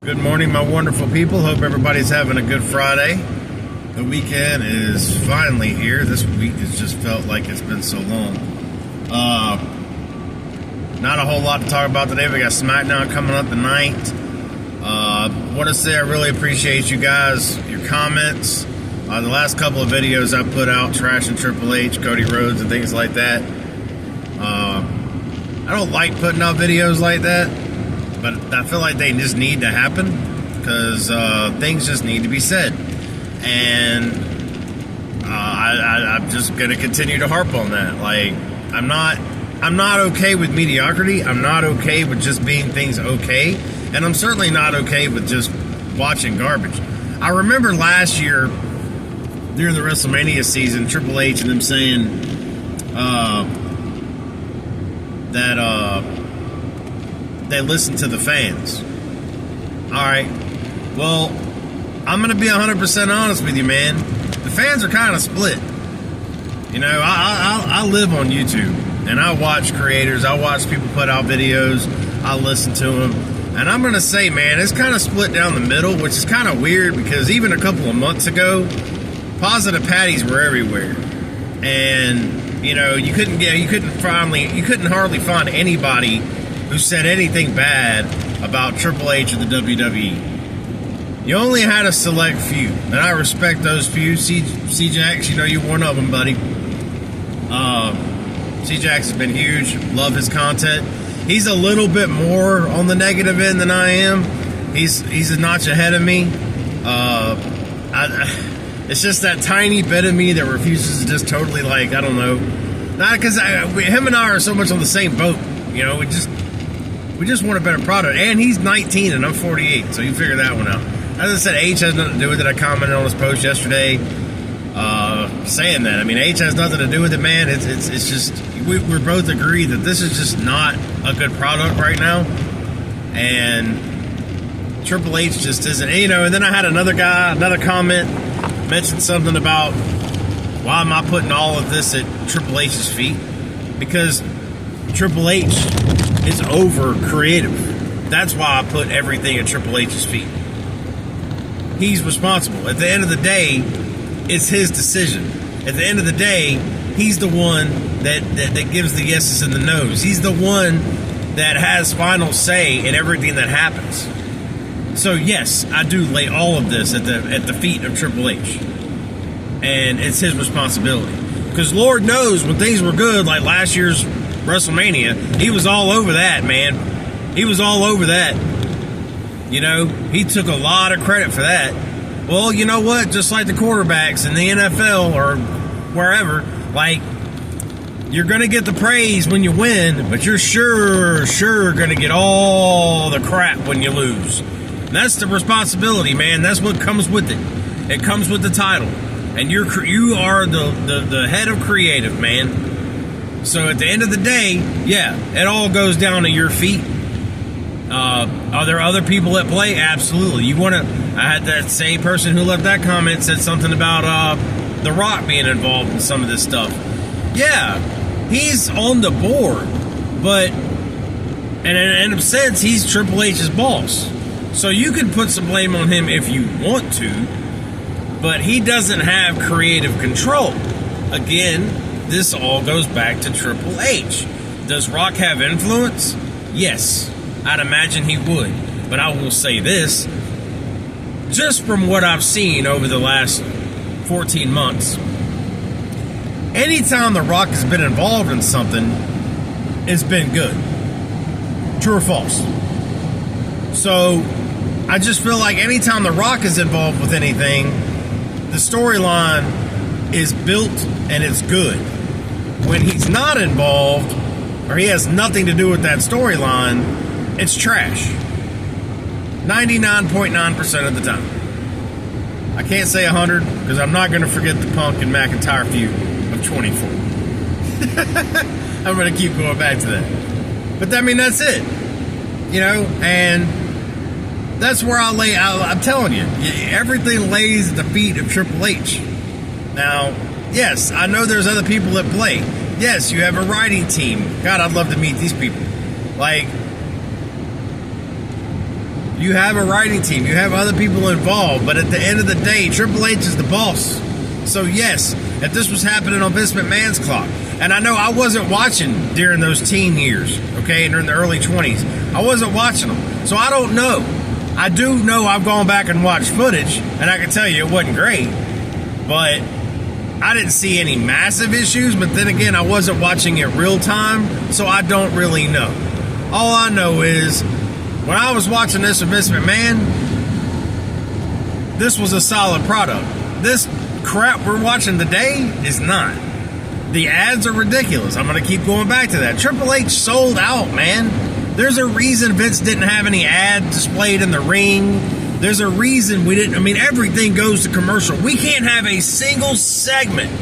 Good morning, my wonderful people. Hope everybody's having a good Friday. The weekend is finally here. This week has just felt like it's been so long. Not a whole lot to talk about today. We got SmackDown coming up tonight. Want to say I really appreciate you guys, your comments. The last couple of videos I put out, trashing Triple H, Cody Rhodes, and things like that. I don't like putting out videos like that, but I feel like they just need to happen because things just need to be said. And I'm just going to continue to harp on that. Like, I'm not okay with mediocrity. I'm not okay with just being things okay. And I'm certainly not okay with just watching garbage. I remember last year during the WrestleMania season, Triple H and them saying that they listen to the fans. All right. Well, I'm going to be 100% honest with you, man. The fans are kind of split. You know, I live on YouTube, and I watch creators. I watch people put out videos. I listen to them. And I'm going to say, man, it's kind of split down the middle, which is kind of weird because even a couple of months ago, positive patties were everywhere. And, you know, you couldn't hardly find anybody who said anything bad about Triple H or the WWE. You only had a select few, and I respect those few. C-Jax, you know you're one of them, buddy. C-Jax has been huge. Love his content. He's a little bit more on the negative end than I am. He's a notch ahead of me. It's just that tiny bit of me that refuses to just totally, like, I don't know. Not because him and I are so much on the same boat. You know, we just want a better product. And he's 19 and I'm 48, so you figure that one out. As I said, H has nothing to do with it. I commented on his post yesterday saying that. I mean, H has nothing to do with it, man. It's just, we're both agree that this is just not a good product right now. And Triple H just isn't, you know. And then I had another comment, mentioned something about why am I putting all of this at Triple H's feet? Because Triple H is over creative. That's why I put everything at Triple H's feet. He's responsible. At the end of the day, it's his decision. At the end of the day, he's the one that gives the yeses and the nos. He's the one that has final say in everything that happens. So yes, I do lay all of this at the feet of Triple H. And it's his responsibility. Because Lord knows when things were good, like last year's WrestleMania, he was all over that, man. He was all over that. You know, he took a lot of credit for that. Well, you know what? Just like the quarterbacks in the NFL or wherever, like, you're going to get the praise when you win, but you're sure going to get all the crap when you lose. And that's the responsibility, man. That's what comes with it. It comes with the title. And you are the head of creative, man. So at the end of the day, yeah, it all goes down to your feet. Are there other people at play? Absolutely. I had that same person who left that comment said something about The Rock being involved in some of this stuff. Yeah, he's on the board, but in a sense, he's Triple H's boss. So you can put some blame on him if you want to, but he doesn't have creative control. Again, this all goes back to Triple H. Does Rock have influence? Yes, I'd imagine he would. But I will say this, just from what I've seen over the last 14 months, anytime The Rock has been involved in something, it's been good. True or false? So, I just feel like anytime The Rock is involved with anything, the storyline is built and it's good. When he's not involved, or he has nothing to do with that storyline, it's trash. 99.9% of the time. I can't say 100 because I'm not going to forget the Punk and McIntyre feud of 24. I'm going to keep going back to that. But I mean, that's it. You know, and that's where I'm telling you, everything lays at the feet of Triple H. Now, yes, I know there's other people at play. Yes, you have a writing team. God, I'd love to meet these people. Like, You have a writing team. You have other people involved. But at the end of the day, Triple H is the boss. So yes, if this was happening on Vince McMahon's clock, and I know I wasn't watching during those teen years, okay, during the early 20s. I wasn't watching them. So I don't know. I do know I've gone back and watched footage, and I can tell you it wasn't great. But I didn't see any massive issues, but then again, I wasn't watching it real time, so I don't really know. All I know is, when I was watching this with Vince McMahon, this was a solid product. This crap we're watching today is not. The ads are ridiculous. I'm going to keep going back to that. Triple H sold out, man. There's a reason Vince didn't have any ad displayed in the ring. There's a reason we didn't. I mean, everything goes to commercial. We can't have a single segment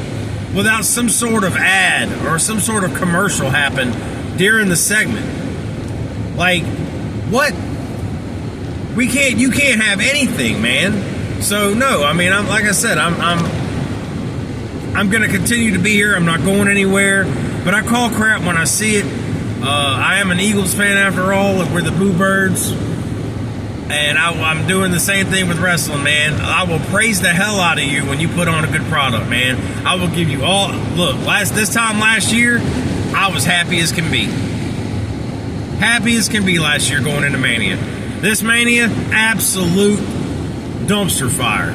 without some sort of ad or some sort of commercial happen during the segment. Like, what? You can't have anything, man. So no, I mean, like I said, I'm going to continue to be here. I'm not going anywhere. But I call crap when I see it. I am an Eagles fan after all. We're the Boo Birds. And I'm doing the same thing with wrestling, man. I will praise the hell out of you when you put on a good product, man. I will give you all... Look, this time last year, I was happy as can be. Happy as can be last year going into Mania. This Mania, absolute dumpster fire.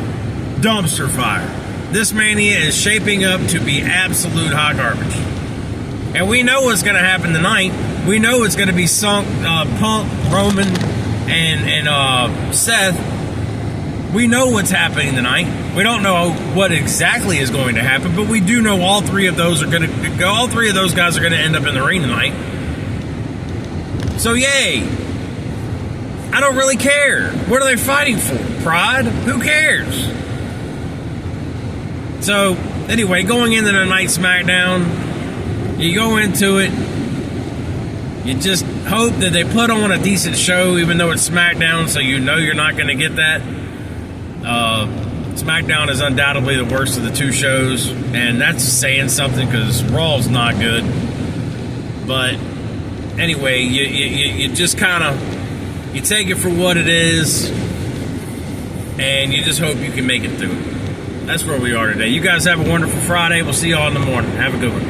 Dumpster fire. This Mania is shaping up to be absolute hot garbage. And we know what's going to happen tonight. We know it's going to be Punk, Roman, and Seth. We know what's happening tonight. We don't know what exactly is going to happen, but we do know all three of those guys are going to end up in the ring tonight. So yay. I don't really care. What are they fighting for? Pride? Who cares? So, anyway, going into the night SmackDown, you go into it, you just hope that they put on a decent show, even though it's SmackDown, so you know you're not going to get that. SmackDown is undoubtedly the worst of the two shows, and that's saying something because Raw's not good. But, anyway, you just kind of... You take it for what it is, and you just hope you can make it through. That's where we are today. You guys have a wonderful Friday. We'll see y'all in the morning. Have a good one.